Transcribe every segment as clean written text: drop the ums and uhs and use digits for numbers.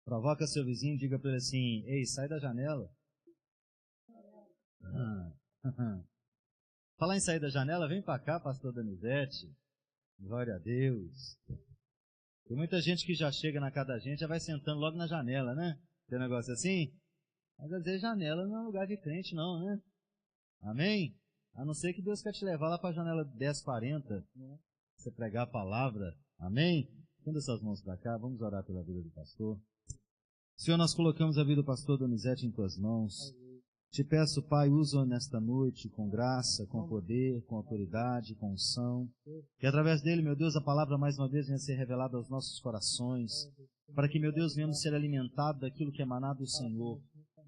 Provoca seu vizinho e diga para ele assim: ei, sai da janela. Falar em sair da janela, vem para cá, pastor Donizete. Glória a Deus. Tem muita gente que já chega na casa da gente, já vai sentando logo na janela, né? Tem um negócio assim? Mas às vezes janela não é lugar de crente não, né? Amém? A não ser que Deus quer te levar lá para a janela 1040, você pregar a palavra. Amém? Tendo suas mãos para cá, vamos orar pela vida do pastor. Senhor, nós colocamos a vida do pastor Donizete em tuas mãos. Te peço, Pai, usa-o nesta noite com graça, com poder, com autoridade, com unção. Que através dele, meu Deus, a palavra mais uma vez venha ser revelada aos nossos corações. Para que, meu Deus, venhamos ser alimentados daquilo que é emanado do Senhor.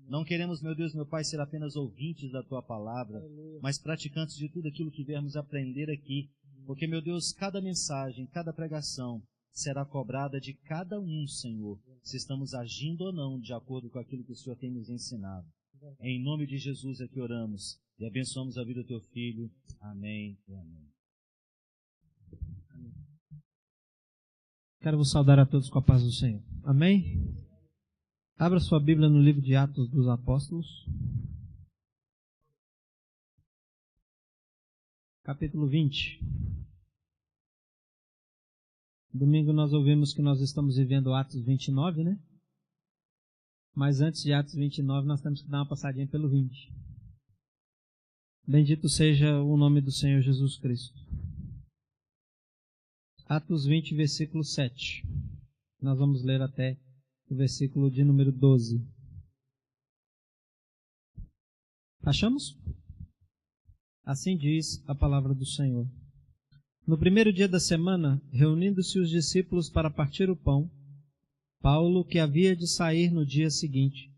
Não queremos, meu Deus, meu Pai, ser apenas ouvintes da Tua palavra, mas praticantes de tudo aquilo que viermos aprender aqui. Porque, meu Deus, cada mensagem, cada pregação será cobrada de cada um, Senhor, se estamos agindo ou não de acordo com aquilo que o Senhor tem nos ensinado. Em nome de Jesus é que oramos e abençoamos a vida do Teu Filho. Amém e amém. Quero vos saudar a todos com a paz do Senhor. Amém? Abra sua Bíblia no livro de Atos dos Apóstolos. Capítulo 20. Domingo nós ouvimos que nós estamos vivendo Atos 29, né? Mas antes de Atos 29 nós temos que dar uma passadinha pelo 20. Bendito seja o nome do Senhor Jesus Cristo. Atos 20, versículo 7. Nós vamos ler até o versículo de número 12. Achamos? Assim diz a palavra do Senhor. No primeiro dia da semana, reunindo-se os discípulos para partir o pão, Paulo, que havia de sair no dia seguinte,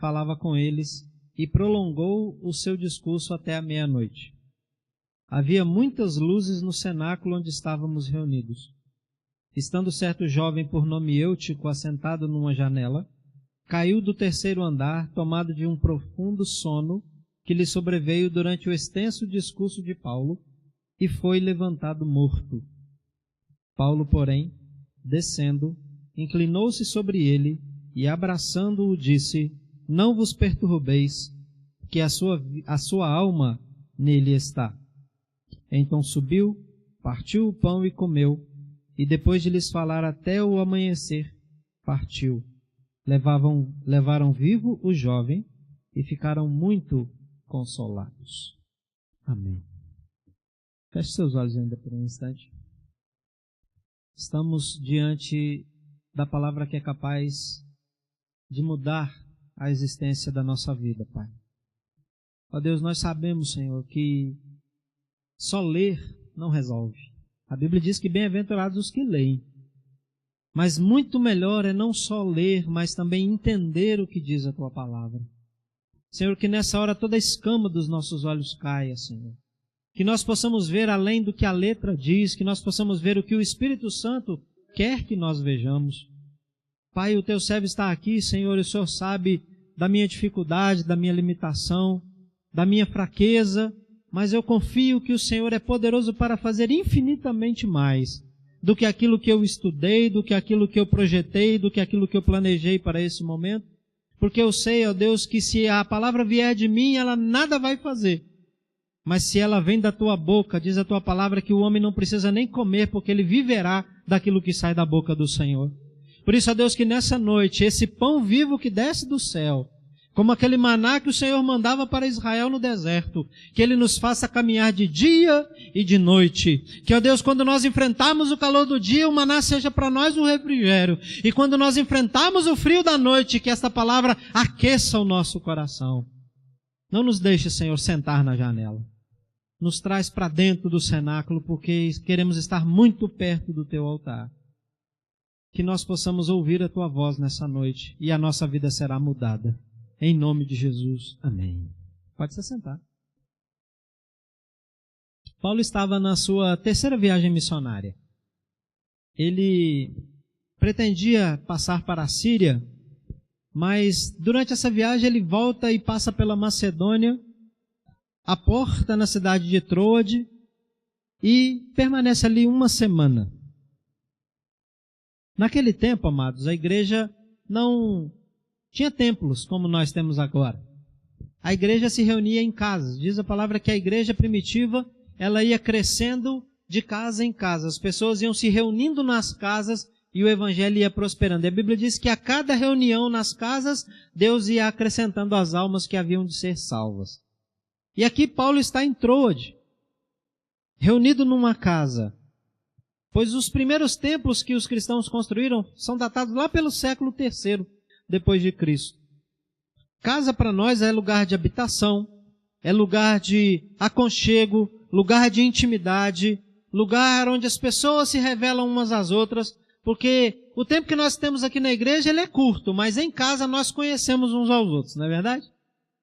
falava com eles e prolongou o seu discurso até a meia-noite. Havia muitas luzes no cenáculo onde estávamos reunidos. Estando certo jovem por nome Eutico assentado numa janela, caiu do terceiro andar, tomado de um profundo sono que lhe sobreveio durante o extenso discurso de Paulo, e foi levantado morto. Paulo, porém, descendo, inclinou-se sobre ele e, abraçando-o, disse: não vos perturbeis, que a sua alma nele está. Então subiu, partiu o pão e comeu, e depois de lhes falar até o amanhecer, partiu. Levaram vivo o jovem e ficaram muito consolados. Amém. Feche seus olhos ainda por um instante. Estamos diante da palavra que é capaz de mudar a existência da nossa vida, Pai. Ó Deus, nós sabemos, Senhor, que só ler não resolve. A Bíblia diz que bem-aventurados os que leem. Mas muito melhor é não só ler, mas também entender o que diz a Tua palavra. Senhor, que nessa hora toda a escama dos nossos olhos caia, Senhor. Que nós possamos ver além do que a letra diz, que nós possamos ver o que o Espírito Santo quer que nós vejamos. Pai, o Teu servo está aqui, Senhor, e o Senhor sabe da minha dificuldade, da minha limitação, da minha fraqueza, mas eu confio que o Senhor é poderoso para fazer infinitamente mais do que aquilo que eu estudei, do que aquilo que eu projetei, do que aquilo que eu planejei para esse momento, porque eu sei, ó Deus, que se a palavra vier de mim, ela nada vai fazer. Mas se ela vem da Tua boca, diz a Tua palavra que o homem não precisa nem comer, porque ele viverá daquilo que sai da boca do Senhor. Por isso, ó Deus, que nessa noite, esse pão vivo que desce do céu, como aquele maná que o Senhor mandava para Israel no deserto, que Ele nos faça caminhar de dia e de noite. Que, ó Deus, quando nós enfrentarmos o calor do dia, o maná seja para nós um refrigério. E quando nós enfrentarmos o frio da noite, que esta palavra aqueça o nosso coração. Não nos deixe, Senhor, sentar na janela. Nos traz para dentro do cenáculo, porque queremos estar muito perto do Teu altar. Que nós possamos ouvir a Tua voz nessa noite e a nossa vida será mudada. Em nome de Jesus. Amém. Pode se sentar. Paulo estava na sua terceira viagem missionária. Ele pretendia passar para a Síria, mas durante essa viagem ele volta e passa pela Macedônia, aporta na cidade de Troade e permanece ali uma semana. Naquele tempo, amados, a igreja não tinha templos como nós temos agora. A igreja se reunia em casas. Diz a palavra que a igreja primitiva, ela ia crescendo de casa em casa. As pessoas iam se reunindo nas casas e o evangelho ia prosperando. E a Bíblia diz que a cada reunião nas casas, Deus ia acrescentando as almas que haviam de ser salvas. E aqui Paulo está em Troade, reunido numa casa. Pois os primeiros templos que os cristãos construíram são datados lá pelo século III depois de Cristo. Casa para nós é lugar de habitação, é lugar de aconchego, lugar de intimidade, lugar onde as pessoas se revelam umas às outras, porque o tempo que nós temos aqui na igreja ele é curto, mas em casa nós conhecemos uns aos outros, não é verdade?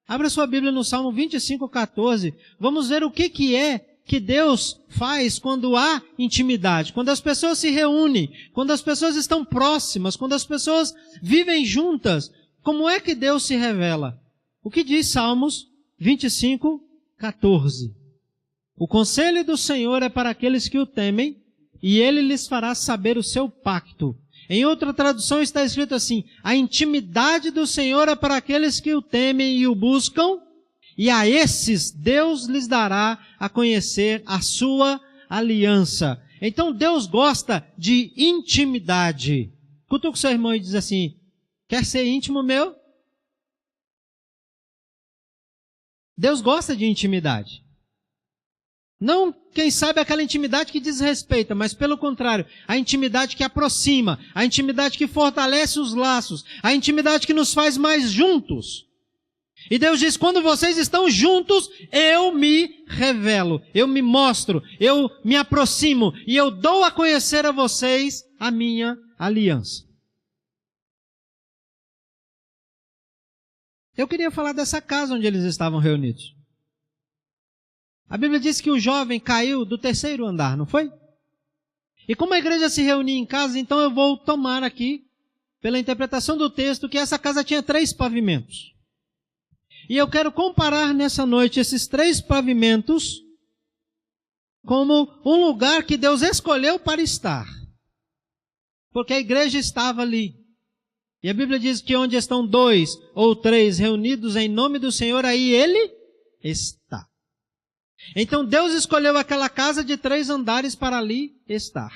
Abra sua Bíblia no Salmo 25:14, vamos ver o que é que Deus faz quando há intimidade, quando as pessoas se reúnem, quando as pessoas estão próximas, quando as pessoas vivem juntas. Como é que Deus se revela? O que diz Salmos 25:14? O conselho do Senhor é para aqueles que o temem, e ele lhes fará saber o seu pacto. Em outra tradução está escrito assim: a intimidade do Senhor é para aqueles que o temem e o buscam, e a esses Deus lhes dará a conhecer a sua aliança. Então Deus gosta de intimidade. Cutuca o seu irmão e diz assim: quer ser íntimo meu? Deus gosta de intimidade. Não, quem sabe, aquela intimidade que desrespeita, mas pelo contrário, a intimidade que aproxima, a intimidade que fortalece os laços, a intimidade que nos faz mais juntos. E Deus diz, quando vocês estão juntos, eu me revelo, eu me mostro, eu me aproximo e eu dou a conhecer a vocês a minha aliança. Eu queria falar dessa casa onde eles estavam reunidos. A Bíblia diz que o jovem caiu do 3º andar, não foi? E como a igreja se reunia em casa, então eu vou tomar aqui, pela interpretação do texto, que essa casa tinha 3 pavimentos. E eu quero comparar nessa noite esses 3 pavimentos como um lugar que Deus escolheu para estar. Porque a igreja estava ali. E a Bíblia diz que onde estão 2 ou 3 reunidos em nome do Senhor, aí Ele está. Então Deus escolheu aquela casa de 3 andares para ali estar.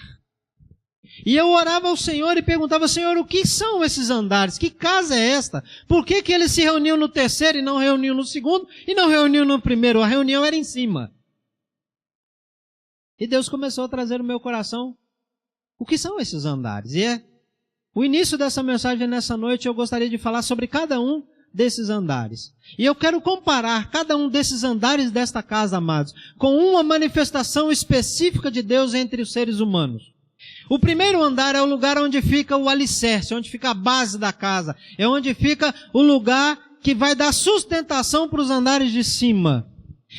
E eu orava ao Senhor e perguntava, Senhor, o que são esses andares? Que casa é esta? Por que que eles se reuniam no 3º e não reuniam no 2º e não reuniam no 1º? A reunião era em cima. E Deus começou a trazer no meu coração o que são esses andares. E o início dessa mensagem nessa noite eu gostaria de falar sobre cada um desses andares. E eu quero comparar cada um desses andares desta casa, amados, com uma manifestação específica de Deus entre os seres humanos. O primeiro andar é o lugar onde fica o alicerce, onde fica a base da casa. É onde fica o lugar que vai dar sustentação para os andares de cima.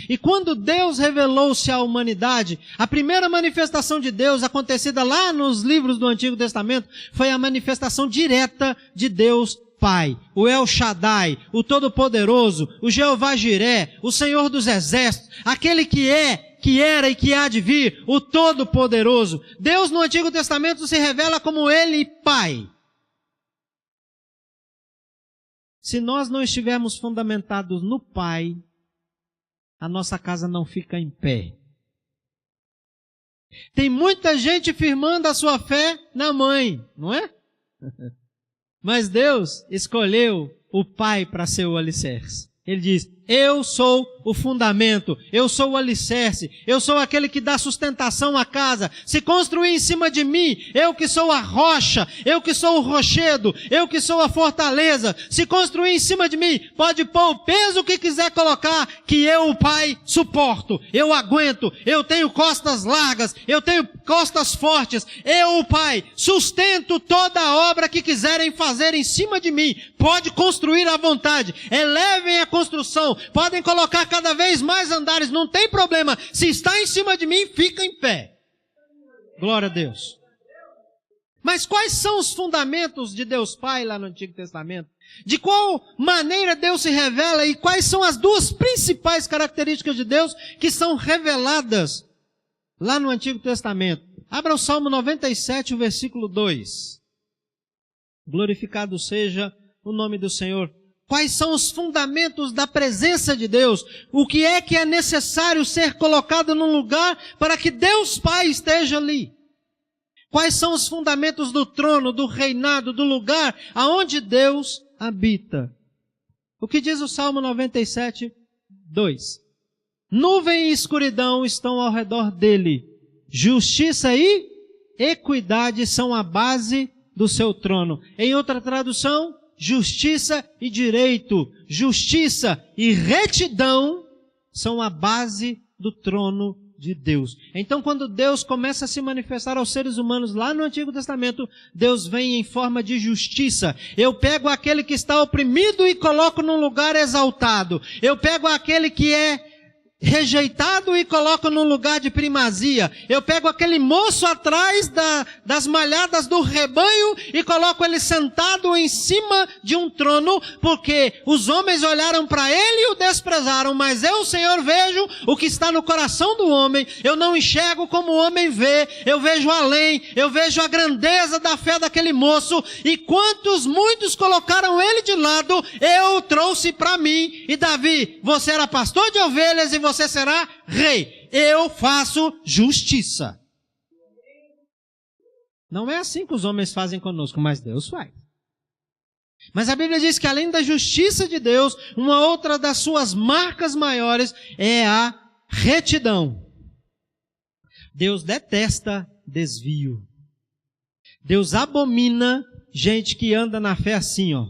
E quando Deus revelou-se à humanidade, a primeira manifestação de Deus acontecida lá nos livros do Antigo Testamento foi a manifestação direta de Deus Pai, o El Shaddai, o Todo-Poderoso, o Jeová Jiré, o Senhor dos Exércitos, aquele que era e que há de vir, o Todo-Poderoso. Deus no Antigo Testamento se revela como Ele Pai. Se nós não estivermos fundamentados no Pai, a nossa casa não fica em pé. Tem muita gente firmando a sua fé na mãe, não é? Mas Deus escolheu o Pai para ser o alicerce. Ele diz, eu sou o fundamento, eu sou o alicerce, eu sou aquele que dá sustentação à casa. Se construir em cima de mim, eu que sou a rocha, eu que sou o rochedo, eu que sou a fortaleza. Se construir em cima de mim, pode pôr o peso que quiser colocar, que eu, o Pai, suporto, eu aguento, eu tenho costas largas, eu tenho costas fortes, eu, o Pai, sustento toda a obra que quiserem fazer em cima de mim. Pode construir à vontade, elevem a construção, podem colocar cada vez mais andares, não tem problema. Se está em cima de mim, fica em pé. Glória a Deus. Mas quais são os fundamentos de Deus Pai lá no Antigo Testamento? De qual maneira Deus se revela e quais são as 2 principais características de Deus que são reveladas lá no Antigo Testamento? Abra o Salmo 97, o versículo 2. Glorificado seja o nome do Senhor. Quais são os fundamentos da presença de Deus? O que é necessário ser colocado num lugar para que Deus Pai esteja ali? Quais são os fundamentos do trono, do reinado, do lugar aonde Deus habita? O que diz o Salmo 97, 2? Nuvem e escuridão estão ao redor dele. Justiça e equidade são a base do seu trono. Em outra tradução, justiça e direito, justiça e retidão são a base do trono de Deus. Então, quando Deus começa a se manifestar aos seres humanos lá no Antigo Testamento, Deus vem em forma de justiça. Eu pego aquele que está oprimido e coloco num lugar exaltado. Eu pego aquele que é rejeitado e coloco num lugar de primazia. Eu pego aquele moço atrás das malhadas do rebanho e coloco ele sentado em cima de um trono, porque os homens olharam para ele e o desprezaram, mas eu, Senhor, vejo o que está no coração do homem. Eu não enxergo como o homem vê, eu vejo além, eu vejo a grandeza da fé daquele moço, e muitos colocaram ele de lado, eu o trouxe para mim. E Davi, você era pastor de ovelhas e você será rei. Eu faço justiça. Não é assim que os homens fazem conosco, mas Deus faz. Mas a Bíblia diz que além da justiça de Deus, uma outra das suas marcas maiores é a retidão. Deus detesta desvio. Deus abomina gente que anda na fé assim, ó.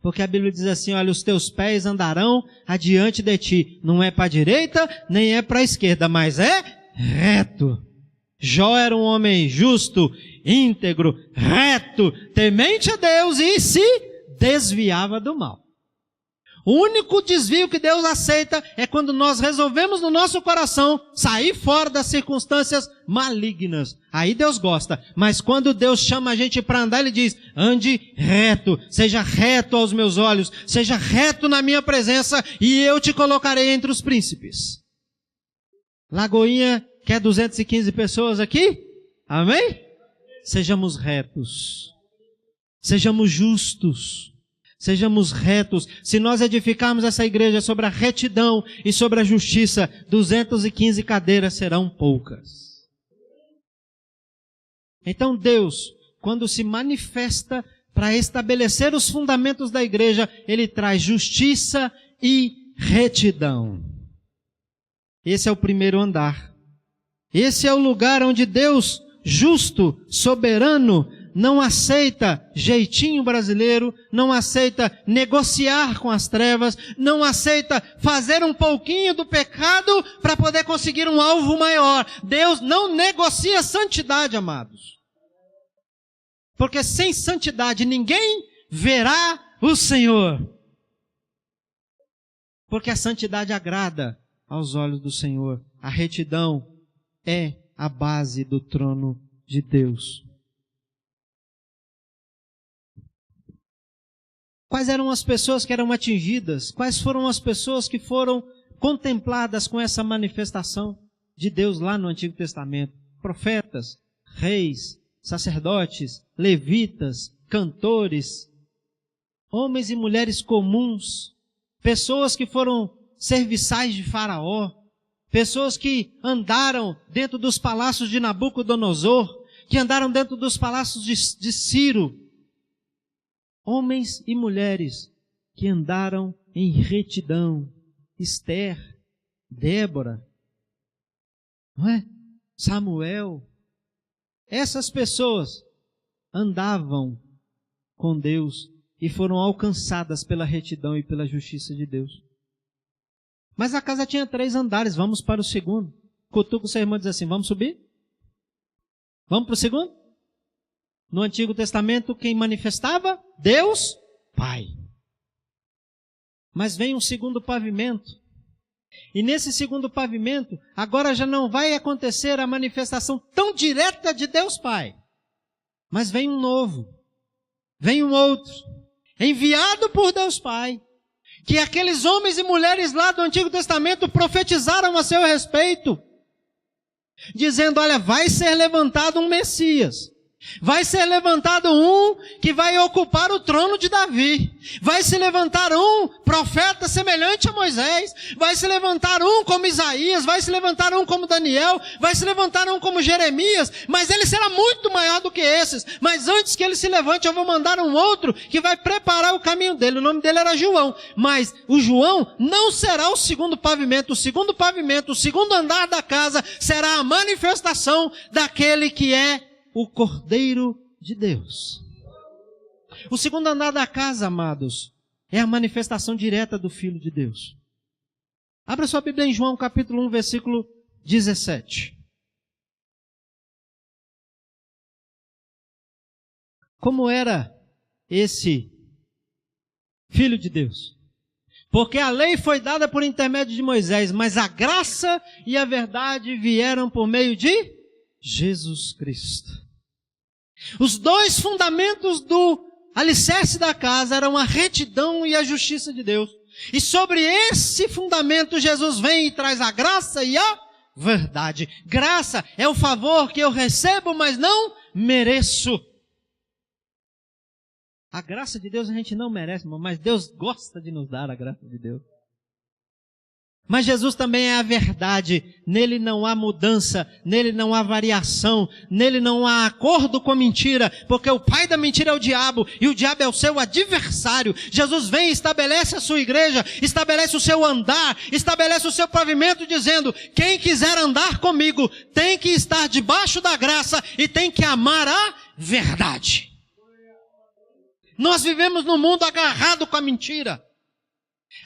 Porque a Bíblia diz assim, olha, os teus pés andarão adiante de ti. Não é para a direita, nem é para a esquerda, mas é reto. Jó era um homem justo, íntegro, reto, temente a Deus e se desviava do mal. O único desvio que Deus aceita é quando nós resolvemos no nosso coração sair fora das circunstâncias malignas. Aí Deus gosta. Mas quando Deus chama a gente para andar, Ele diz, ande reto, seja reto aos meus olhos, seja reto na minha presença e eu te colocarei entre os príncipes. Lagoinha, quer 215 pessoas aqui? Amém? Sejamos retos. Sejamos justos. Sejamos retos. Se nós edificarmos essa igreja sobre a retidão e sobre a justiça, 215 cadeiras serão poucas. Então Deus, quando se manifesta para estabelecer os fundamentos da igreja, Ele traz justiça e retidão. Esse é o primeiro andar. Esse é o lugar onde Deus, justo, soberano, não aceita jeitinho brasileiro, não aceita negociar com as trevas, não aceita fazer um pouquinho do pecado para poder conseguir um alvo maior. Deus não negocia santidade, amados. Porque sem santidade ninguém verá o Senhor. Porque a santidade agrada aos olhos do Senhor. A retidão é a base do trono de Deus. Quais eram as pessoas que eram atingidas? Quais foram as pessoas que foram contempladas com essa manifestação de Deus lá no Antigo Testamento? Profetas, reis, sacerdotes, levitas, cantores, homens e mulheres comuns, pessoas que foram serviçais de Faraó, pessoas que andaram dentro dos palácios de Nabucodonosor, que andaram dentro dos palácios de Ciro, homens e mulheres que andaram em retidão. Esther, Débora, não é? Samuel. Essas pessoas andavam com Deus e foram alcançadas pela retidão e pela justiça de Deus. Mas a casa tinha 3 andares, vamos para o segundo. Cutuca o seu irmão e diz assim, vamos subir? Vamos para o segundo? No Antigo Testamento, quem manifestava? Deus Pai. Mas vem um segundo pavimento. E nesse segundo pavimento, agora já não vai acontecer a manifestação tão direta de Deus Pai. Mas vem um novo. Vem um outro. Enviado por Deus Pai. Que aqueles homens e mulheres lá do Antigo Testamento profetizaram a seu respeito. Dizendo, olha, vai ser levantado um Messias. Vai ser levantado um que vai ocupar o trono de Davi. Vai se levantar um profeta semelhante a Moisés. Vai se levantar um como Isaías. Vai se levantar um como Daniel. Vai se levantar um como Jeremias. Mas ele será muito maior do que esses. Mas antes que ele se levante, eu vou mandar um outro que vai preparar o caminho dele. O nome dele era João. Mas o João não será o segundo pavimento. O segundo pavimento, o segundo andar da casa será a manifestação daquele que é o Cordeiro de Deus. O segundo andar da casa, amados, é a manifestação direta do Filho de Deus. Abra sua Bíblia em João capítulo 1, versículo 17. Como era esse Filho de Deus? Porque a lei foi dada por intermédio de Moisés, mas a graça e a verdade vieram por meio de Jesus Cristo. Os dois fundamentos do alicerce da casa eram a retidão e a justiça de Deus. E sobre esse fundamento Jesus vem e traz a graça e a verdade. Graça é o favor que eu recebo, mas não mereço. A graça de Deus a gente não merece, mas Deus gosta de nos dar a graça de Deus. Mas Jesus também é a verdade. Nele não há mudança, nele não há variação, nele não há acordo com a mentira, porque o pai da mentira é o diabo, e o diabo é o seu adversário. Jesus vem e estabelece a sua igreja, estabelece o seu andar, estabelece o seu pavimento, dizendo: quem quiser andar comigo tem que estar debaixo da graça e tem que amar a verdade. Nós vivemos num mundo agarrado com a mentira.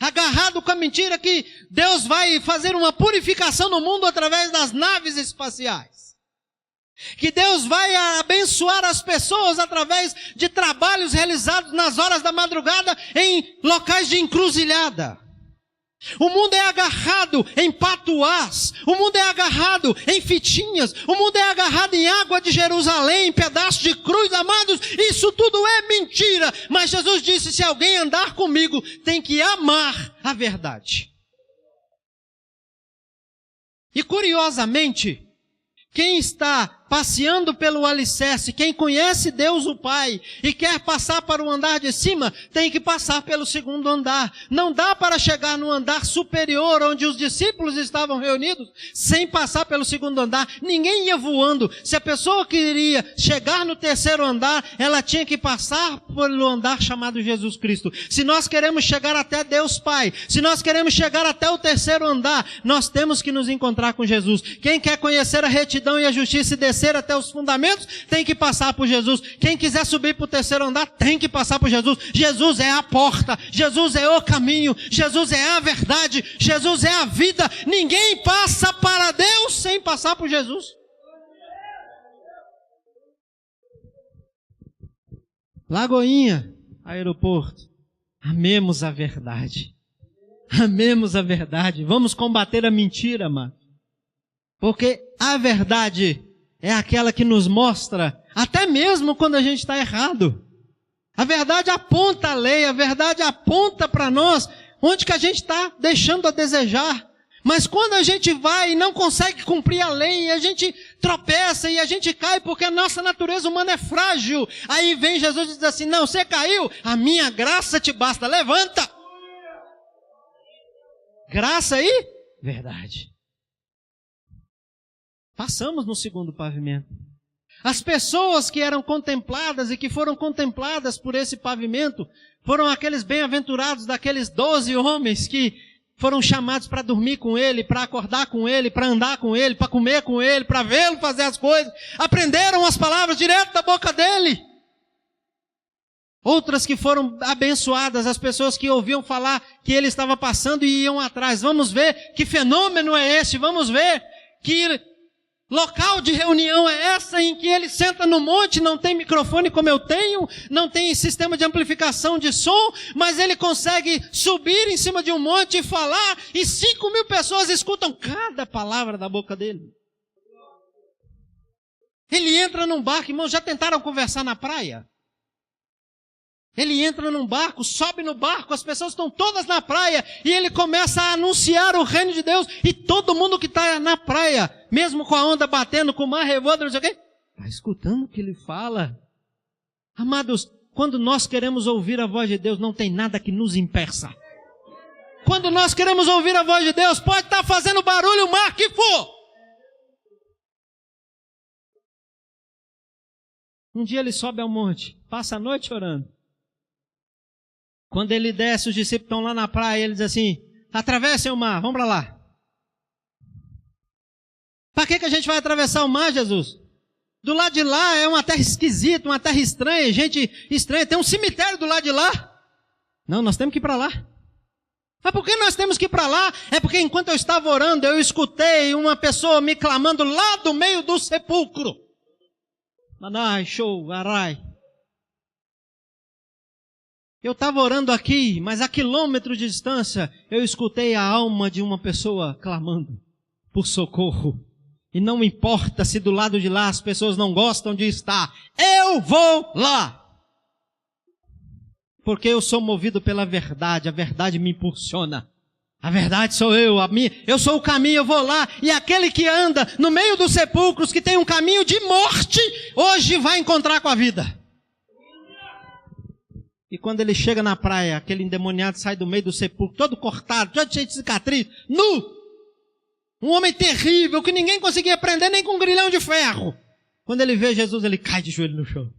Agarrado com a mentira que Deus vai fazer uma purificação no mundo através das naves espaciais. Que Deus vai abençoar as pessoas através de trabalhos realizados nas horas da madrugada em locais de encruzilhada. O mundo é agarrado em patuás, o mundo é agarrado em fitinhas, o mundo é agarrado em água de Jerusalém, em pedaços de cruz, amados, isso tudo é mentira. Mas Jesus disse: se alguém andar comigo, tem que amar a verdade. E curiosamente, quem está passeando pelo alicerce, quem conhece Deus o Pai e quer passar para o andar de cima, tem que passar pelo segundo andar. Não dá para chegar no andar superior, onde os discípulos estavam reunidos, sem passar pelo segundo andar. Ninguém ia voando. Se a pessoa queria chegar no terceiro andar, ela tinha que passar pelo andar chamado Jesus Cristo. Se nós queremos chegar até Deus Pai, se nós queremos chegar até o terceiro andar, nós temos que nos encontrar com Jesus. Quem quer conhecer a retidão e a justiça e descer até os fundamentos, tem que passar por Jesus. Quem quiser subir para o terceiro andar, tem que passar por Jesus. Jesus é a porta, Jesus é o caminho, Jesus é a verdade, Jesus é a vida. Ninguém passa para Deus sem passar por Jesus. Lagoinha, aeroporto, amemos a verdade. Amemos a verdade. Vamos combater a mentira, mano. Porque a verdade é aquela que nos mostra, até mesmo quando a gente está errado. A verdade aponta a lei, a verdade aponta para nós onde que a gente está deixando a desejar. Mas quando a gente vai e não consegue cumprir a lei, e a gente tropeça e a gente cai porque a nossa natureza humana é frágil. Aí vem Jesus e diz assim: não, você caiu, a minha graça te basta, levanta. Graça e verdade. Passamos no segundo pavimento. As pessoas que eram contempladas e que foram contempladas por esse pavimento foram aqueles bem-aventurados daqueles 12 homens que foram chamados para dormir com ele, para acordar com ele, para andar com ele, para comer com ele, para vê-lo fazer as coisas. Aprenderam as palavras direto da boca dele. Outras que foram abençoadas, as pessoas que ouviam falar que ele estava passando e iam atrás. Vamos ver que fenômeno é esse, vamos ver que local de reunião é essa em que ele senta no monte, não tem microfone como eu tenho, não tem sistema de amplificação de som, mas ele consegue subir em cima de um monte e falar, e 5.000 pessoas escutam cada palavra da boca dele. Ele entra num barco, irmãos, já tentaram conversar na praia? Ele entra num barco, sobe no barco, as pessoas estão todas na praia, e ele começa a anunciar o reino de Deus, e todo mundo que está na praia, mesmo com a onda batendo, com o mar revolto, não sei o quê, Está escutando o que ele fala? Amados, quando nós queremos ouvir a voz de Deus, não tem nada que nos impeça. Quando nós queremos ouvir a voz de Deus, pode estar fazendo barulho o mar que for. Um dia ele sobe ao monte, passa a noite orando. Quando ele desce, os discípulos estão lá na praia, ele diz assim, atravessem o mar, vamos para lá. Para que a gente vai atravessar o mar, Jesus? Do lado de lá é uma terra esquisita, uma terra estranha, gente estranha, tem um cemitério do lado de lá. Não, nós temos que ir para lá. Mas por que nós temos que ir para lá? É porque enquanto eu estava orando, eu escutei uma pessoa me clamando lá do meio do sepulcro. Manai, show, arai. Eu estava orando aqui, mas a quilômetros de distância, eu escutei a alma de uma pessoa clamando por socorro. E não importa se do lado de lá as pessoas não gostam de estar, eu vou lá. Porque eu sou movido pela verdade, a verdade me impulsiona. A verdade sou eu sou o caminho, eu vou lá. E aquele que anda no meio dos sepulcros, que tem um caminho de morte, hoje vai encontrar com a vida. E quando ele chega na praia, aquele endemoniado sai do meio do sepulcro, todo cortado, todo cheio de cicatriz, nu. Um homem terrível, que ninguém conseguia prender nem com um grilhão de ferro. Quando ele vê Jesus, ele cai de joelho no chão.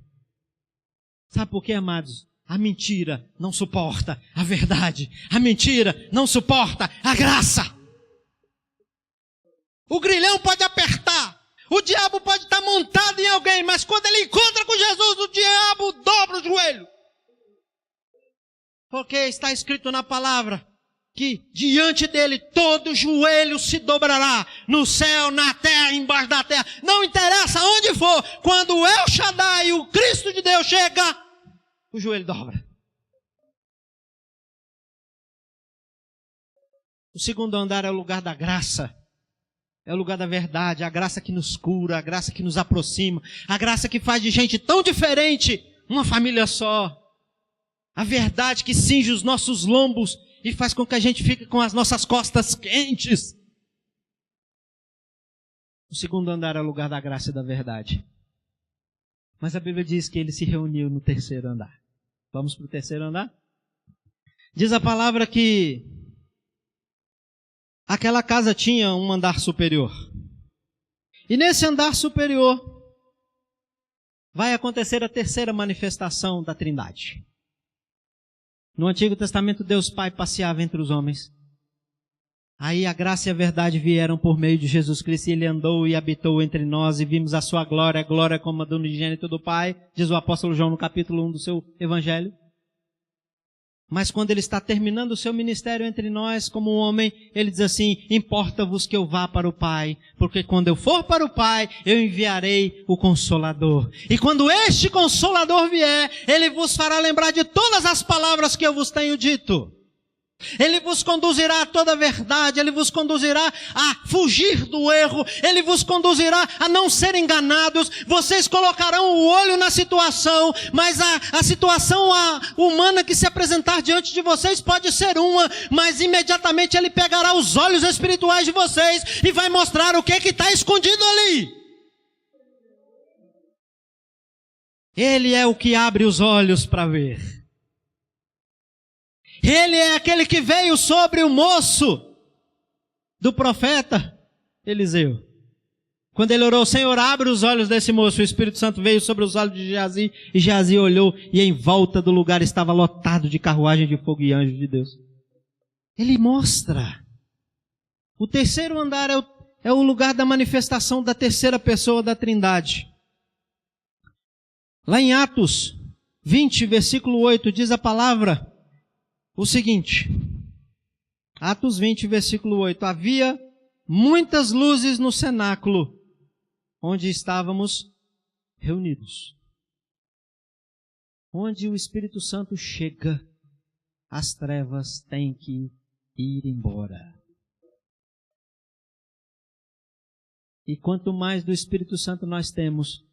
Sabe por quê, amados? A mentira não suporta a verdade. A mentira não suporta a graça. O grilhão pode apertar. O diabo pode estar montado em alguém, mas quando ele encontra com Jesus, o diabo dobra o joelho. Porque está escrito na palavra que diante dele todo joelho se dobrará, no céu, na terra, embaixo da terra, não interessa onde for, quando o El Shaddai, o Cristo de Deus chega, o joelho dobra. O segundo andar é o lugar da graça, é o lugar da verdade, a graça que nos cura, a graça que nos aproxima, a graça que faz de gente tão diferente, uma família só, a verdade que cinge os nossos lombos, e faz com que a gente fique com as nossas costas quentes. O segundo andar é o lugar da graça e da verdade. Mas a Bíblia diz que ele se reuniu no terceiro andar. Vamos para o terceiro andar? Diz a palavra que aquela casa tinha um andar superior. E nesse andar superior vai acontecer a terceira manifestação da Trindade. No Antigo Testamento, Deus Pai passeava entre os homens. Aí a graça e a verdade vieram por meio de Jesus Cristo, e Ele andou e habitou entre nós, e vimos a sua glória, a glória como a do unigênito do Pai, diz o apóstolo João no capítulo 1 do seu Evangelho. Mas quando Ele está terminando o seu ministério entre nós como homem, Ele diz assim, importa-vos que eu vá para o Pai, porque quando eu for para o Pai, eu enviarei o Consolador. E quando este Consolador vier, Ele vos fará lembrar de todas as palavras que eu vos tenho dito. Ele vos conduzirá a toda a verdade, Ele vos conduzirá a fugir do erro, Ele vos conduzirá a não ser enganados. Vocês colocarão o olho na situação, mas a situação humana que se apresentar diante de vocês pode ser uma, mas imediatamente Ele pegará os olhos espirituais de vocês e vai mostrar o que está escondido ali. Ele é o que abre os olhos para ver. Ele é aquele que veio sobre o moço do profeta Eliseu. Quando ele orou, Senhor, abre os olhos desse moço, o Espírito Santo veio sobre os olhos de Geazi, e Geazi olhou, e em volta do lugar estava lotado de carruagem de fogo e anjos de Deus. Ele mostra. O terceiro andar é o lugar da manifestação da terceira pessoa da Trindade. Lá em Atos 20, versículo 8, diz a palavra o seguinte, Atos 20, versículo 8, havia muitas luzes no cenáculo onde estávamos reunidos. Onde o Espírito Santo chega, as trevas têm que ir embora. E quanto mais do Espírito Santo nós temos,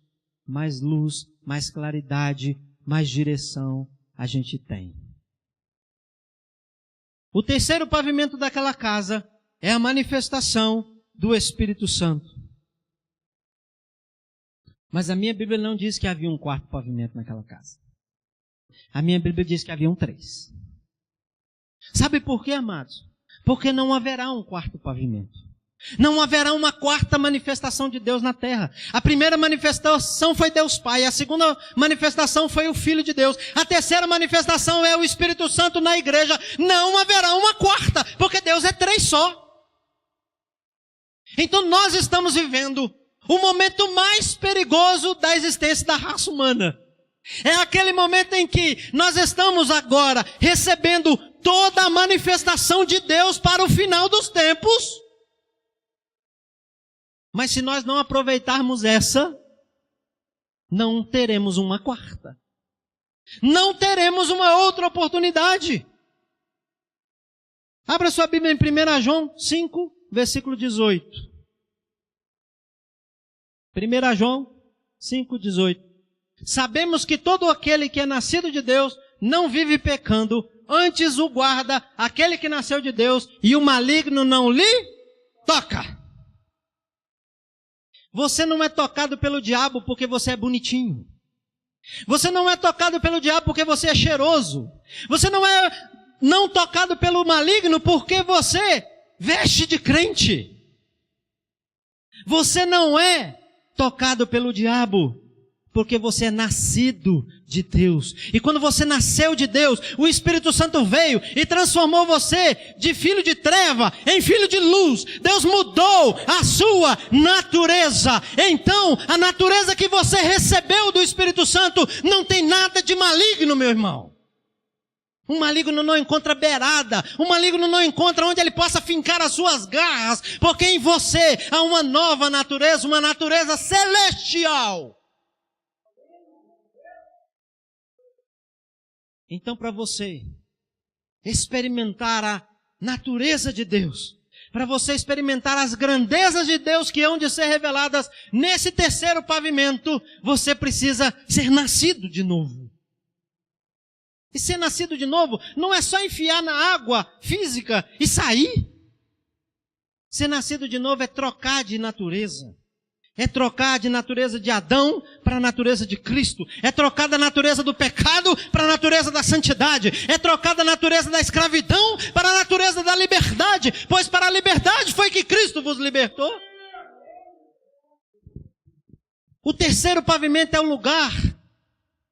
mais luz, mais claridade, mais direção a gente tem. O terceiro pavimento daquela casa é a manifestação do Espírito Santo. Mas a minha Bíblia não diz que havia um quarto pavimento naquela casa. A minha Bíblia diz que haviam 3. Sabe por quê, amados? Porque não haverá um quarto pavimento. Não haverá uma quarta manifestação de Deus na terra. A primeira manifestação foi Deus Pai. A segunda manifestação foi o Filho de Deus. A terceira manifestação é o Espírito Santo na igreja. Não haverá uma quarta, porque Deus é 3 só. Então nós estamos vivendo o momento mais perigoso da existência da raça humana. É aquele momento em que nós estamos agora recebendo toda a manifestação de Deus para o final dos tempos. Mas se nós não aproveitarmos essa, não teremos uma quarta. Não teremos uma outra oportunidade. Abra sua Bíblia em 1 João 5, versículo 18. 1 João 5, 18. Sabemos que todo aquele que é nascido de Deus não vive pecando, antes o guarda aquele que nasceu de Deus, e o maligno não lhe toca. Você não é tocado pelo diabo porque você é bonitinho. Você não é tocado pelo diabo porque você é cheiroso. Você não é tocado pelo maligno porque você veste de crente. Você não é tocado pelo diabo porque você é nascido de Deus. E quando você nasceu de Deus, o Espírito Santo veio e transformou você de filho de treva em filho de luz. Deus mudou a sua natureza. Então, a natureza que você recebeu do Espírito Santo não tem nada de maligno, meu irmão. Um maligno não encontra beirada. Um maligno não encontra onde ele possa fincar as suas garras. Porque em você há uma nova natureza, uma natureza celestial. Então, para você experimentar a natureza de Deus, para você experimentar as grandezas de Deus que hão de ser reveladas nesse terceiro pavimento, você precisa ser nascido de novo. E ser nascido de novo não é só enfiar na água física e sair. Ser nascido de novo é trocar de natureza. É trocar de natureza de Adão para a natureza de Cristo. É trocar da natureza do pecado para a natureza da santidade. É trocar da natureza da escravidão para a natureza da liberdade. Pois para a liberdade foi que Cristo vos libertou. O terceiro pavimento é o lugar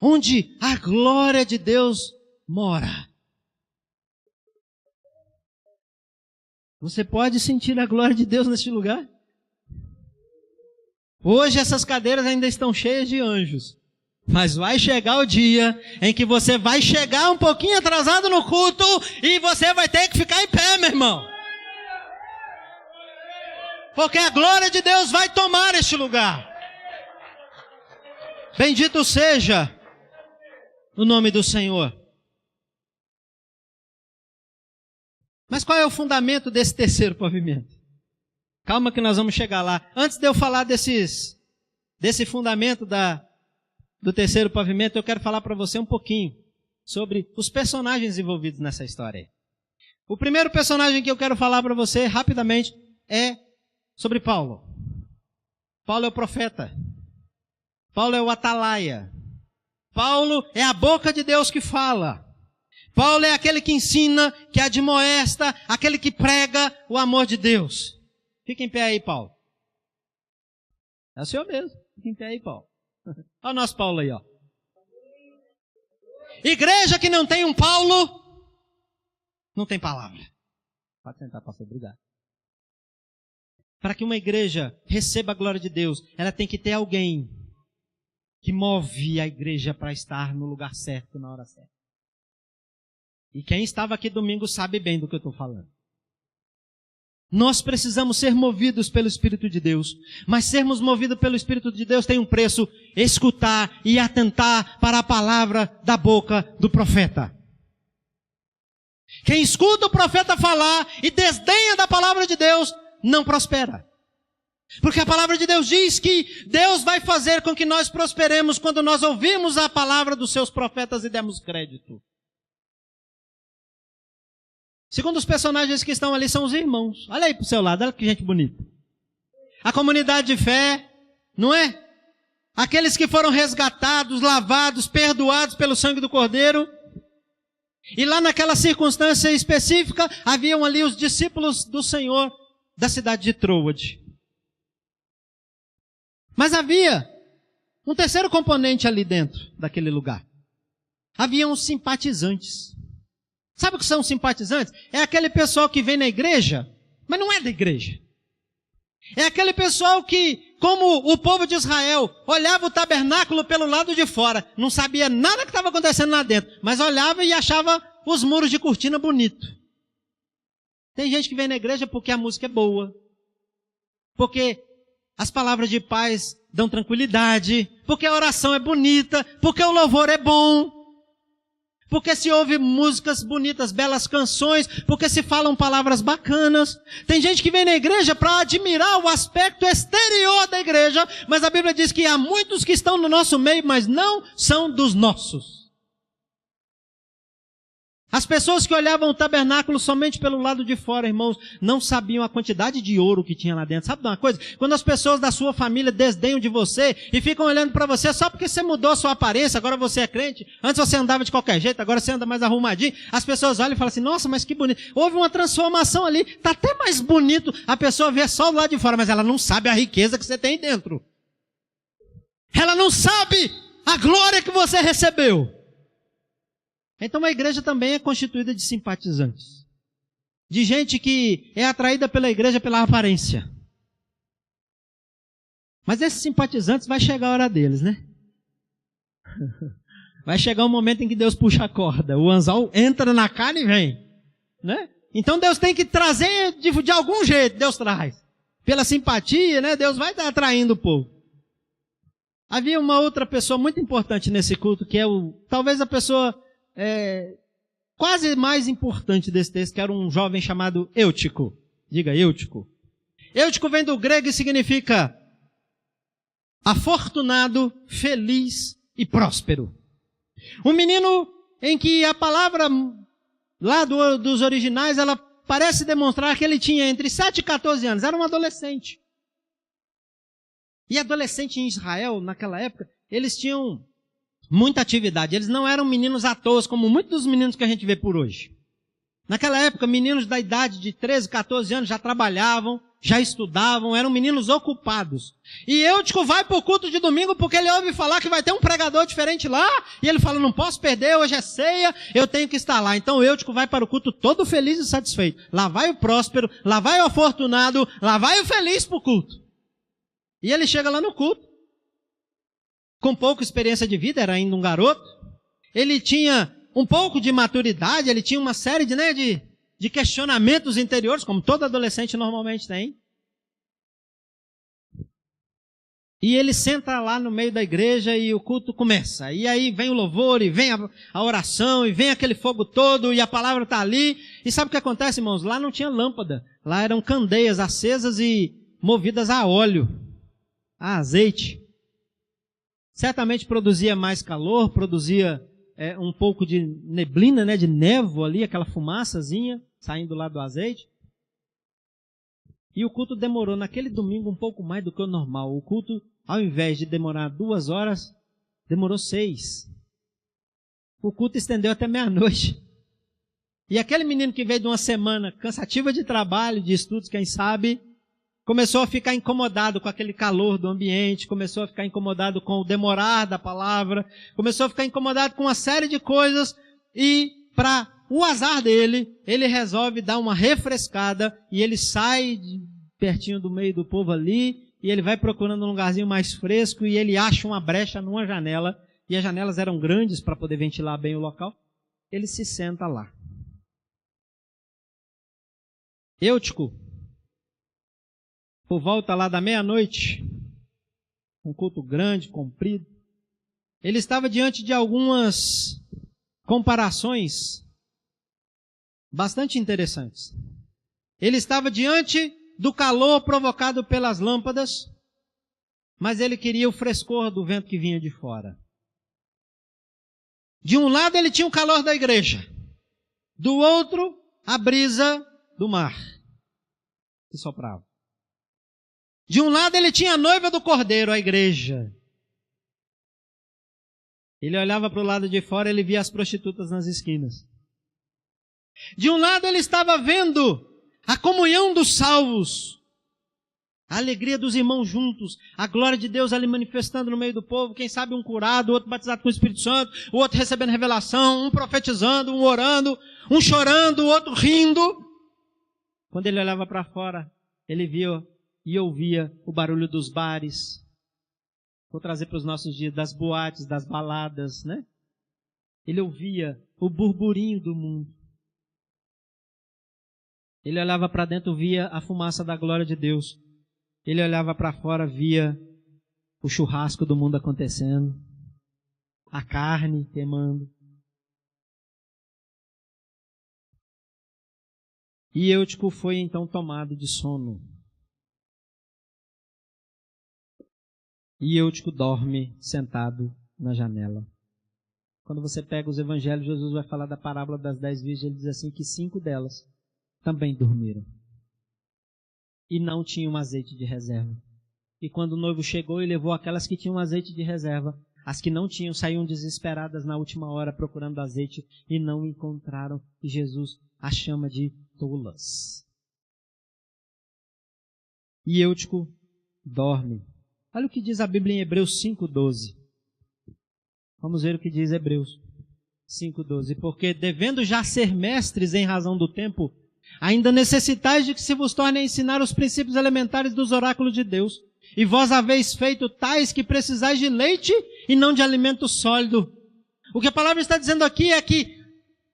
onde a glória de Deus mora. Você pode sentir a glória de Deus neste lugar? Hoje essas cadeiras ainda estão cheias de anjos. Mas vai chegar o dia em que você vai chegar um pouquinho atrasado no culto e você vai ter que ficar em pé, meu irmão. Porque a glória de Deus vai tomar este lugar. Bendito seja o nome do Senhor. Mas qual é o fundamento desse terceiro pavimento? Calma que nós vamos chegar lá. Antes de eu falar desse fundamento do terceiro pavimento, eu quero falar para você um pouquinho sobre os personagens envolvidos nessa história aí. O primeiro personagem que eu quero falar para você rapidamente é sobre Paulo. Paulo é o profeta. Paulo é o atalaia. Paulo é a boca de Deus que fala. Paulo é aquele que ensina, que admoesta, aquele que prega o amor de Deus. Fica em pé aí, Paulo. É o senhor mesmo. Fica em pé aí, Paulo. Olha o nosso Paulo aí, ó. Igreja que não tem um Paulo, não tem palavra. Pode sentar, pastor. Obrigado. Para que uma igreja receba a glória de Deus, ela tem que ter alguém que move a igreja para estar no lugar certo, na hora certa. E quem estava aqui domingo sabe bem do que eu estou falando. Nós precisamos ser movidos pelo Espírito de Deus. Mas sermos movidos pelo Espírito de Deus tem um preço: escutar e atentar para a palavra da boca do profeta. Quem escuta o profeta falar e desdenha da palavra de Deus, não prospera. Porque a palavra de Deus diz que Deus vai fazer com que nós prosperemos quando nós ouvimos a palavra dos seus profetas e demos crédito. Segundo os personagens que estão ali são os irmãos. Olha aí para o seu lado, olha que gente bonita. A comunidade de fé, não é? aqueles que foram resgatados, lavados, perdoados pelo sangue do Cordeiro. E lá naquela circunstância específica, haviam ali os discípulos do Senhor da cidade de Troade. Mas havia um terceiro componente ali dentro daquele lugar. Haviam os simpatizantes. Sabe o que são os simpatizantes? É aquele pessoal que vem na igreja, mas não é da igreja. É aquele pessoal que, como o povo de Israel, olhava o tabernáculo pelo lado de fora, não sabia nada que estava acontecendo lá dentro, mas olhava e achava os muros de cortina bonito. Tem gente que vem na igreja porque a música é boa, porque as palavras de paz dão tranquilidade, porque a oração é bonita, porque o louvor é bom, porque se ouve músicas bonitas, belas canções, porque se falam palavras bacanas. Tem gente que vem na igreja para admirar o aspecto exterior da igreja, mas a Bíblia diz que há muitos que estão no nosso meio, mas não são dos nossos. As pessoas que olhavam o tabernáculo somente pelo lado de fora, irmãos, não sabiam a quantidade de ouro que tinha lá dentro. Sabe de uma coisa? Quando as pessoas da sua família desdenham de você e ficam olhando para você só porque você mudou a sua aparência, agora você é crente, antes você andava de qualquer jeito, agora você anda mais arrumadinho, as pessoas olham e falam assim, nossa, mas que bonito. Houve uma transformação ali, está até mais bonito. A pessoa vê só do lado de fora, mas ela não sabe a riqueza que você tem dentro. Ela não sabe a glória que você recebeu. Então a igreja também é constituída de simpatizantes. De gente que é atraída pela igreja pela aparência. Mas esses simpatizantes vai chegar a hora deles, né? Vai chegar um momento em que Deus puxa a corda. O anzol entra na carne e vem. Né? Então Deus tem que trazer de algum jeito. Deus traz. Pela simpatia, né? Deus vai estar atraindo o povo. Havia uma outra pessoa muito importante nesse culto, que é talvez a pessoa quase mais importante desse texto, que era um jovem chamado Eutico. Diga, Eutico. Eutico vem do grego e significa afortunado, feliz e próspero. Um menino em que a palavra lá dos originais, ela parece demonstrar que ele tinha entre 7 e 14 anos. Era um adolescente. E adolescente em Israel, naquela época, eles tinham muita atividade. Eles não eram meninos à toa, como muitos dos meninos que a gente vê por hoje. Naquela época, meninos da idade de 13, 14 anos já trabalhavam, já estudavam, eram meninos ocupados. E Eutico vai para o culto de domingo porque ele ouve falar que vai ter um pregador diferente lá, e ele fala, não posso perder, hoje é ceia, eu tenho que estar lá. Então Eutico vai para o culto todo feliz e satisfeito. Lá vai o próspero, lá vai o afortunado, lá vai o feliz para o culto. E ele chega lá no culto, com pouca experiência de vida, era ainda um garoto. Ele tinha um pouco de maturidade, ele tinha uma série de questionamentos interiores, como todo adolescente normalmente tem. E ele senta lá no meio da igreja e o culto começa. E aí vem o louvor, e vem a oração, e vem aquele fogo todo, e a palavra está ali. E sabe o que acontece, irmãos? Lá não tinha lâmpada. Lá eram candeias acesas e movidas a óleo, a azeite. Certamente produzia mais calor, produzia um pouco de neblina, né, de névoa ali, aquela fumaçazinha saindo lá do azeite. E o culto demorou naquele domingo um pouco mais do que o normal. O culto, ao invés de demorar 2 horas, demorou 6. O culto estendeu até meia-noite. E aquele menino que veio de uma semana cansativa de trabalho, de estudos, quem sabe, começou a ficar incomodado com aquele calor do ambiente, começou a ficar incomodado com o demorar da palavra, começou a ficar incomodado com uma série de coisas e, para o azar dele, ele resolve dar uma refrescada e ele sai pertinho do meio do povo ali e ele vai procurando um lugarzinho mais fresco e ele acha uma brecha numa janela e as janelas eram grandes para poder ventilar bem o local. Ele se senta lá. Eutico, por volta lá da meia-noite, um culto grande, comprido, ele estava diante de algumas comparações bastante interessantes. Ele estava diante do calor provocado pelas lâmpadas, mas ele queria o frescor do vento que vinha de fora. De um lado ele tinha o calor da igreja, do outro a brisa do mar que soprava. De um lado ele tinha a noiva do Cordeiro, a igreja. Ele olhava para o lado de fora, ele via as prostitutas nas esquinas. De um lado ele estava vendo a comunhão dos salvos, a alegria dos irmãos juntos, a glória de Deus ali manifestando no meio do povo, quem sabe um curado, outro batizado com o Espírito Santo, o outro recebendo revelação, um profetizando, um orando, um chorando, o outro rindo. Quando ele olhava para fora, ele via e ouvia o barulho dos bares. Vou trazer para os nossos dias, das boates, das baladas, né? Ele ouvia o burburinho do mundo. Ele olhava para dentro, via a fumaça da glória de Deus. Ele olhava para fora, via o churrasco do mundo acontecendo, a carne queimando. E Eutico foi então tomado de sono. E Eutico dorme sentado na janela. Quando você pega os evangelhos, Jesus vai falar da parábola das 10 virgens, ele diz assim que 5 delas também dormiram. E não tinham azeite de reserva. E quando o noivo chegou e levou aquelas que tinham azeite de reserva, as que não tinham saíam desesperadas na última hora procurando azeite e não encontraram. E Jesus as chama de tolas. E Eutico dorme. Olha o que diz a Bíblia em Hebreus 5:12. Vamos ver o que diz Hebreus 5:12. Porque devendo já ser mestres em razão do tempo, ainda necessitais de que se vos torne a ensinar os princípios elementares dos oráculos de Deus. E vós haveis feito tais que precisais de leite e não de alimento sólido. O que a palavra está dizendo aqui é que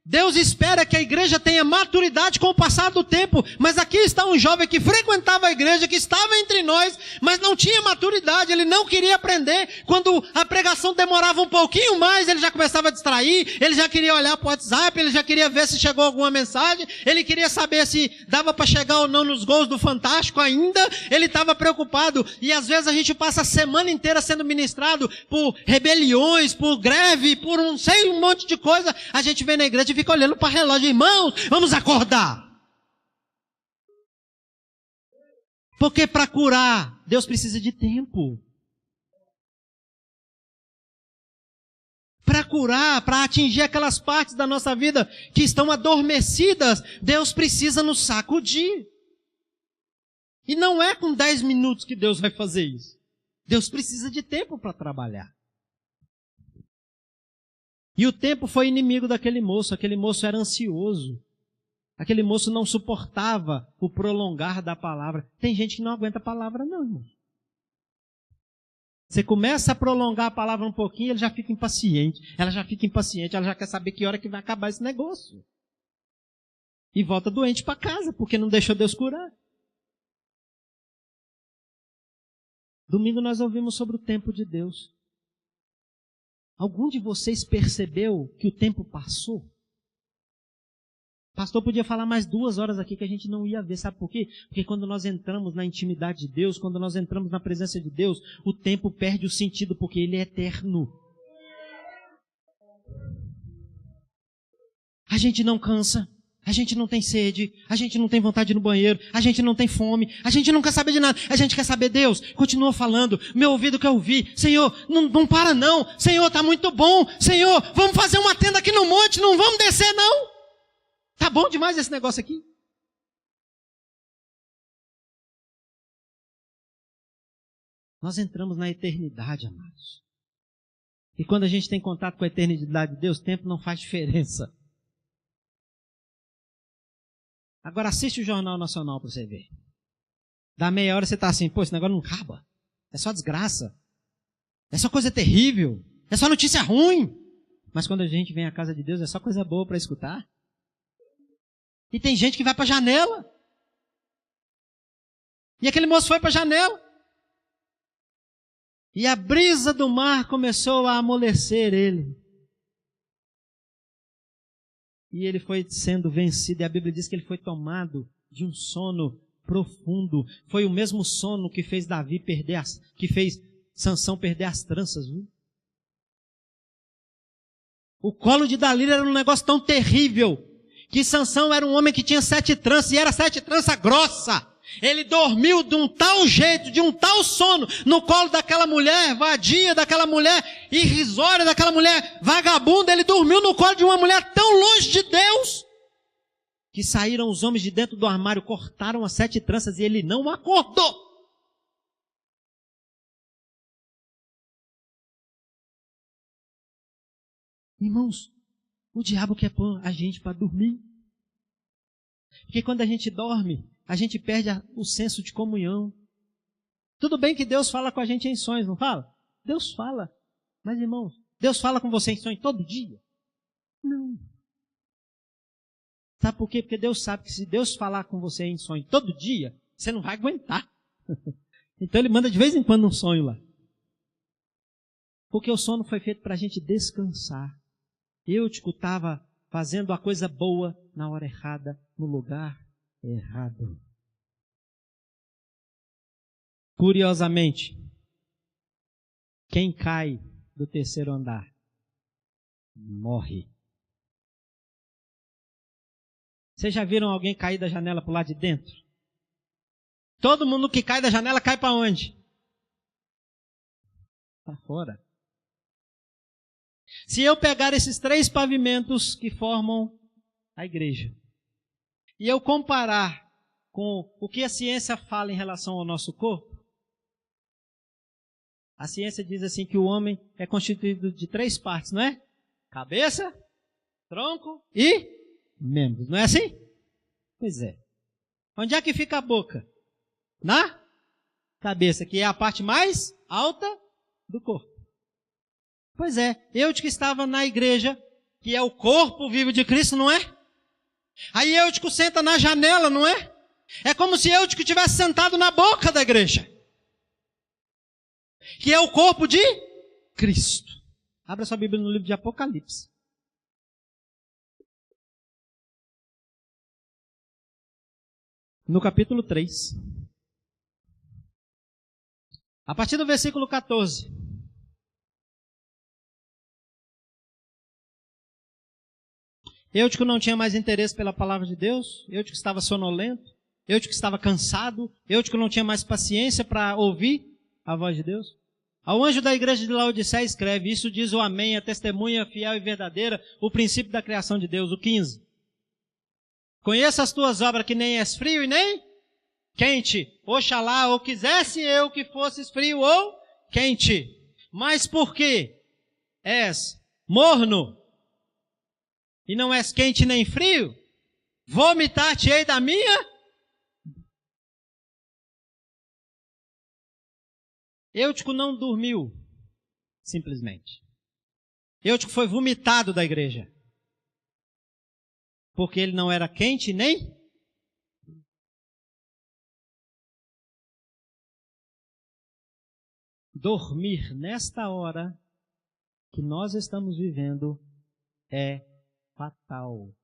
Deus espera que a igreja tenha maturidade com o passar do tempo, mas aqui está um jovem que frequentava a igreja, que estava entre nós, mas não tinha maturidade, ele não queria aprender. Quando a pregação demorava um pouquinho mais, ele já começava a distrair, ele já queria olhar para o WhatsApp, ele já queria ver se chegou alguma mensagem, ele queria saber se dava para chegar ou não nos gols do Fantástico ainda, ele estava preocupado. E às vezes a gente passa a semana inteira sendo ministrado por rebeliões, por greve, por um monte de coisa, a gente vem na igreja e fica olhando para o relógio. Irmãos, vamos acordar. Porque para curar, Deus precisa de tempo. Para curar, para atingir aquelas partes da nossa vida que estão adormecidas, Deus precisa nos sacudir. E não é com 10 minutos que Deus vai fazer isso. Deus precisa de tempo para trabalhar. E o tempo foi inimigo daquele moço era ansioso. Aquele moço não suportava o prolongar da palavra. Tem gente que não aguenta a palavra não, irmão. Você começa a prolongar a palavra um pouquinho, ele já fica impaciente. Ela já fica impaciente, ela já quer saber que hora que vai acabar esse negócio. E volta doente para casa, porque não deixou Deus curar. Domingo nós ouvimos sobre o tempo de Deus. Algum de vocês percebeu que o tempo passou? O pastor podia falar mais 2 horas aqui que a gente não ia ver. Sabe por quê? Porque quando nós entramos na intimidade de Deus, quando nós entramos na presença de Deus, o tempo perde o sentido porque ele é eterno. A gente não cansa. A gente não tem sede, a gente não tem vontade de ir no banheiro, a gente não tem fome, a gente não quer saber de nada, a gente quer saber Deus. Continua falando, meu ouvido quer ouvir. Senhor, não para não. Senhor, está muito bom. Senhor, vamos fazer uma tenda aqui no monte, não vamos descer não. Tá bom demais esse negócio aqui. Nós entramos na eternidade, amados. E quando a gente tem contato com a eternidade de Deus, tempo não faz diferença. Agora assiste o Jornal Nacional para você ver. Da meia hora você está assim, pô, esse negócio não acaba. É só desgraça. É só coisa terrível. É só notícia ruim. Mas quando a gente vem à casa de Deus, é só coisa boa para escutar. E tem gente que vai para a janela. E aquele moço foi para a janela. E a brisa do mar começou a amolecer ele. E ele foi sendo vencido, e a Bíblia diz que ele foi tomado de um sono profundo. Foi o mesmo sono que fez que fez Sansão perder as tranças, viu? O colo de Dalila era um negócio tão terrível, que Sansão era um homem que tinha 7 tranças, e era 7 tranças grossa. Ele dormiu de um tal jeito, de um tal sono, no colo daquela mulher vadia, daquela mulher irrisória, daquela mulher vagabunda. Ele dormiu no colo de uma mulher tão longe de Deus, que saíram os homens de dentro do armário, cortaram as 7 tranças e ele não acordou. Irmãos, o diabo quer pôr a gente para dormir. Porque quando a gente dorme, a gente perde o senso de comunhão. Tudo bem que Deus fala com a gente em sonhos, não fala? Deus fala. Mas, irmãos, Deus fala com você em sonho todo dia? Não. Sabe por quê? Porque Deus sabe que se Deus falar com você em sonho todo dia, você não vai aguentar. Então Ele manda de vez em quando um sonho lá. Porque o sono foi feito para a gente descansar. Eutico estava fazendo a coisa boa na hora errada, no lugar errado. Curiosamente, quem cai do 3º andar morre. Vocês já viram alguém cair da janela para o lado de dentro? Todo mundo que cai da janela cai para onde? Para fora. Se eu pegar esses 3 pavimentos que formam a igreja e eu comparar com o que a ciência fala em relação ao nosso corpo, a ciência diz assim que o homem é constituído de 3 partes, não é? Cabeça, tronco e membros, não é assim? Pois é. Onde é que fica a boca? Na cabeça, que é a parte mais alta do corpo. Pois é, Eutico estava na igreja, que é o corpo vivo de Cristo, não é? Aí Eutico senta na janela, não é? É como se Eutico tivesse sentado na boca da igreja, que é o corpo de Cristo. Abra sua Bíblia no livro de Apocalipse. No capítulo 3. A partir do versículo 14. Eutico não tinha mais interesse pela palavra de Deus. Eutico estava sonolento. Eutico estava cansado. Eutico não tinha mais paciência para ouvir a voz de Deus. Ao anjo da igreja de Laodiceia escreve: isso diz o Amém, a testemunha fiel e verdadeira, o princípio da criação de Deus. O 15. Conheço as tuas obras, que nem és frio e nem quente. Oxalá, ou quisesse eu que fosses frio ou quente. Mas por que és morno e não és quente nem frio? Vomitar-te-ei da minha? Eutico não dormiu, simplesmente. Eutico foi vomitado da igreja. Porque ele não era quente nem... Dormir nesta hora que nós estamos vivendo é fatal.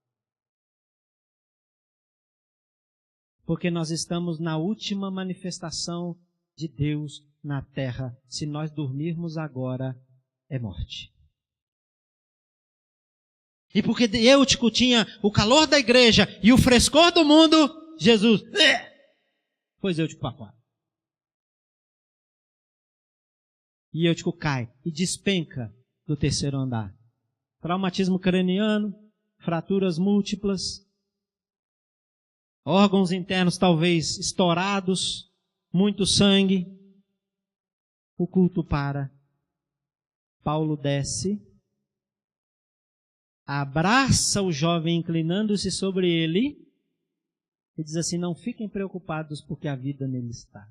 Porque nós estamos na última manifestação de Deus na terra. Se nós dormirmos agora, é morte. E porque Eutico tinha o calor da igreja e o frescor do mundo, Jesus pôs Eutico para fora. E Eutico cai e despenca do 3º andar. Traumatismo craniano, fraturas múltiplas, órgãos internos talvez estourados, muito sangue. O culto para. Paulo desce, abraça o jovem inclinando-se sobre ele e diz assim: não fiquem preocupados porque a vida nele está.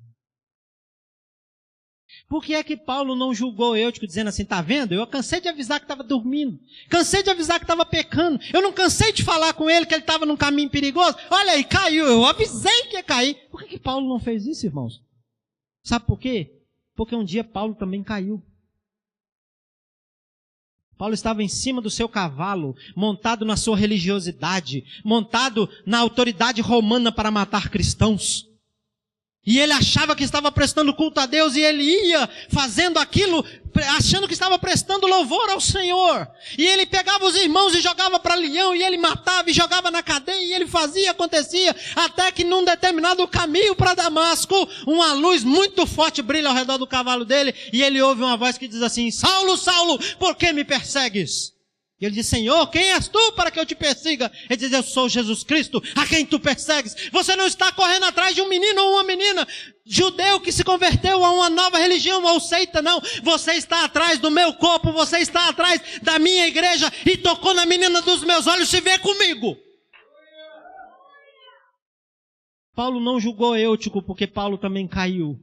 Por que é que Paulo não julgou Eutico dizendo assim: tá vendo? Eu cansei de avisar que estava dormindo. Cansei de avisar que estava pecando. Eu não cansei de falar com ele que ele estava num caminho perigoso. Olha aí, caiu. Eu avisei que ia cair. Por que Paulo não fez isso, irmãos? Sabe por quê? Porque um dia Paulo também caiu. Paulo estava em cima do seu cavalo, montado na sua religiosidade, montado na autoridade romana para matar cristãos. E ele achava que estava prestando culto a Deus e ele ia fazendo aquilo, achando que estava prestando louvor ao Senhor. E ele pegava os irmãos e jogava para leão, e ele matava e jogava na cadeia, e ele fazia, acontecia, até que num determinado caminho para Damasco, uma luz muito forte brilha ao redor do cavalo dele, e ele ouve uma voz que diz assim: Saulo, Saulo, por que me persegues? E ele diz: Senhor, quem és tu para que eu te persiga? Ele diz: eu sou Jesus Cristo, a quem tu persegues. Você não está correndo atrás de um menino ou uma menina judeu que se converteu a uma nova religião ou seita, não. Você está atrás do meu corpo, você está atrás da minha igreja e tocou na menina dos meus olhos, se vê comigo. Paulo não julgou Eutico porque Paulo também caiu.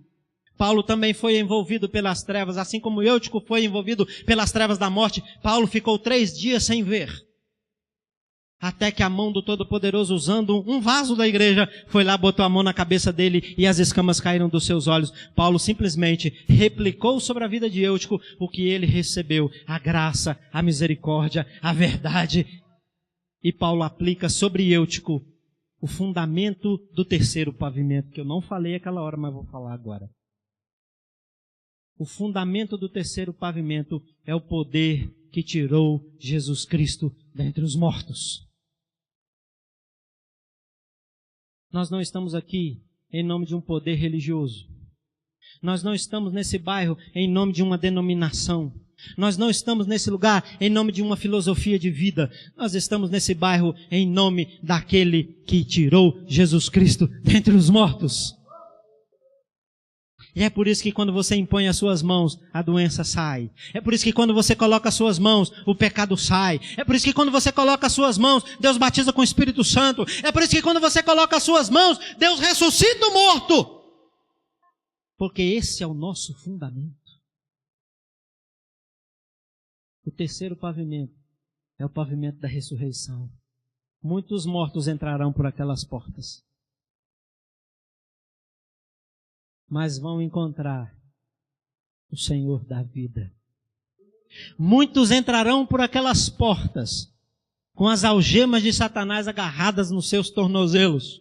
Paulo também foi envolvido pelas trevas, assim como Eutico foi envolvido pelas trevas da morte. Paulo ficou 3 dias sem ver, até que a mão do Todo-Poderoso, usando um vaso da igreja, foi lá, botou a mão na cabeça dele e as escamas caíram dos seus olhos. Paulo simplesmente replicou sobre a vida de Eutico o que ele recebeu: a graça, a misericórdia, a verdade. E Paulo aplica sobre Eutico o fundamento do terceiro pavimento, que eu não falei aquela hora, mas vou falar agora. O fundamento do terceiro pavimento é o poder que tirou Jesus Cristo dentre os mortos. Nós não estamos aqui em nome de um poder religioso. Nós não estamos nesse bairro em nome de uma denominação. Nós não estamos nesse lugar em nome de uma filosofia de vida. Nós estamos nesse bairro em nome daquele que tirou Jesus Cristo dentre os mortos. E é por isso que quando você impõe as suas mãos, a doença sai. É por isso que quando você coloca as suas mãos, o pecado sai. É por isso que quando você coloca as suas mãos, Deus batiza com o Espírito Santo. É por isso que quando você coloca as suas mãos, Deus ressuscita o morto. Porque esse é o nosso fundamento. O terceiro pavimento é o pavimento da ressurreição. Muitos mortos entrarão por aquelas portas, mas vão encontrar o Senhor da vida. Muitos entrarão por aquelas portas com as algemas de Satanás agarradas nos seus tornozelos.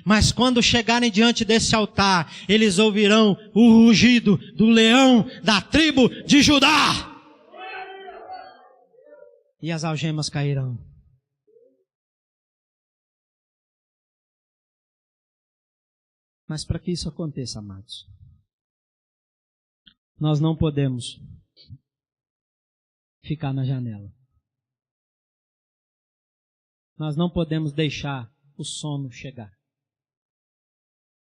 Mas quando chegarem diante desse altar, eles ouvirão o rugido do leão da tribo de Judá. E as algemas cairão. Mas para que isso aconteça, amados, nós não podemos ficar na janela. Nós não podemos deixar o sono chegar.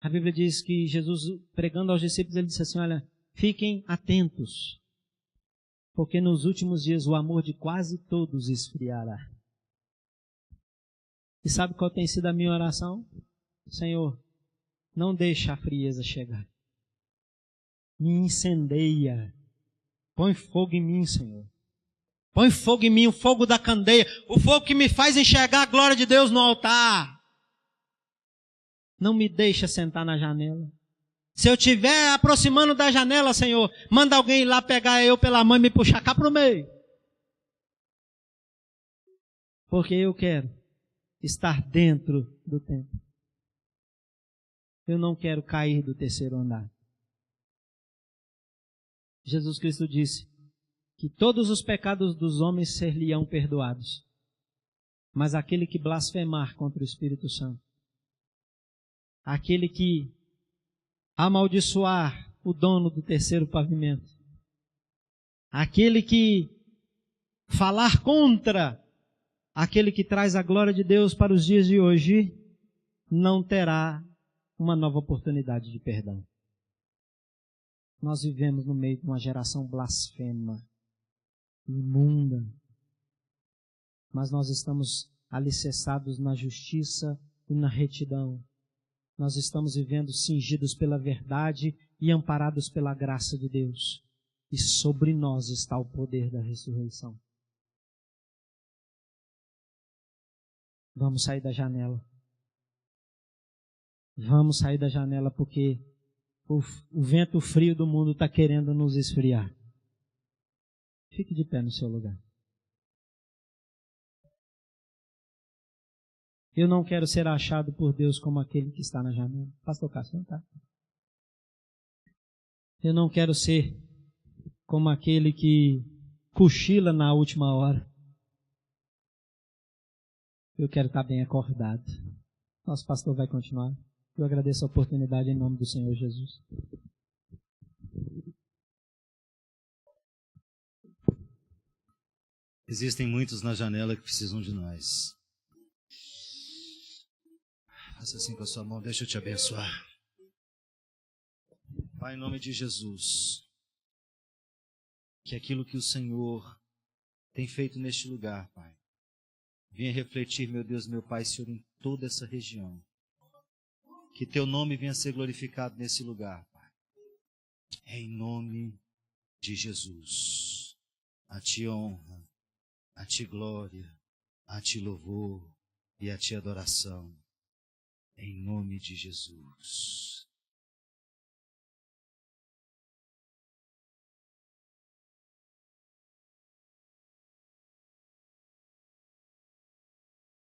A Bíblia diz que Jesus, pregando aos discípulos, ele disse assim: olha, fiquem atentos, porque nos últimos dias o amor de quase todos esfriará. E sabe qual tem sido a minha oração? Senhor, não deixa a frieza chegar. Me incendeia. Põe fogo em mim, Senhor. Põe fogo em mim, o fogo da candeia. O fogo que me faz enxergar a glória de Deus no altar. Não me deixa sentar na janela. Se eu estiver aproximando da janela, Senhor, manda alguém ir lá pegar eu pela mão e me puxar cá para o meio. Porque eu quero estar dentro do templo. Eu não quero cair do terceiro andar. Jesus Cristo disse que todos os pecados dos homens ser-lhe-ão perdoados, mas aquele que blasfemar contra o Espírito Santo, aquele que amaldiçoar o dono do terceiro pavimento, aquele que falar contra aquele que traz a glória de Deus para os dias de hoje, não terá uma nova oportunidade de perdão. Nós vivemos no meio de uma geração blasfema, imunda, mas nós estamos alicerçados na justiça e na retidão. Nós estamos vivendo cingidos pela verdade e amparados pela graça de Deus. E sobre nós está o poder da ressurreição. Vamos sair da janela. Vamos sair da janela porque o vento frio do mundo está querendo nos esfriar. Fique de pé no seu lugar. Eu não quero ser achado por Deus como aquele que está na janela. Pastor Cássio, não tá? Eu não quero ser como aquele que cochila na última hora. Eu quero estar bem acordado. Nosso pastor vai continuar. Eu agradeço a oportunidade em nome do Senhor Jesus. Existem muitos na janela que precisam de nós. Faça assim com a sua mão, deixa eu te abençoar. Pai, em nome de Jesus, que aquilo que o Senhor tem feito neste lugar, Pai, venha refletir, meu Deus, meu Pai, Senhor, em toda essa região. Que teu nome venha ser glorificado nesse lugar, Pai. Em nome de Jesus. A ti honra, a ti glória, a ti louvor e a ti adoração. Em nome de Jesus.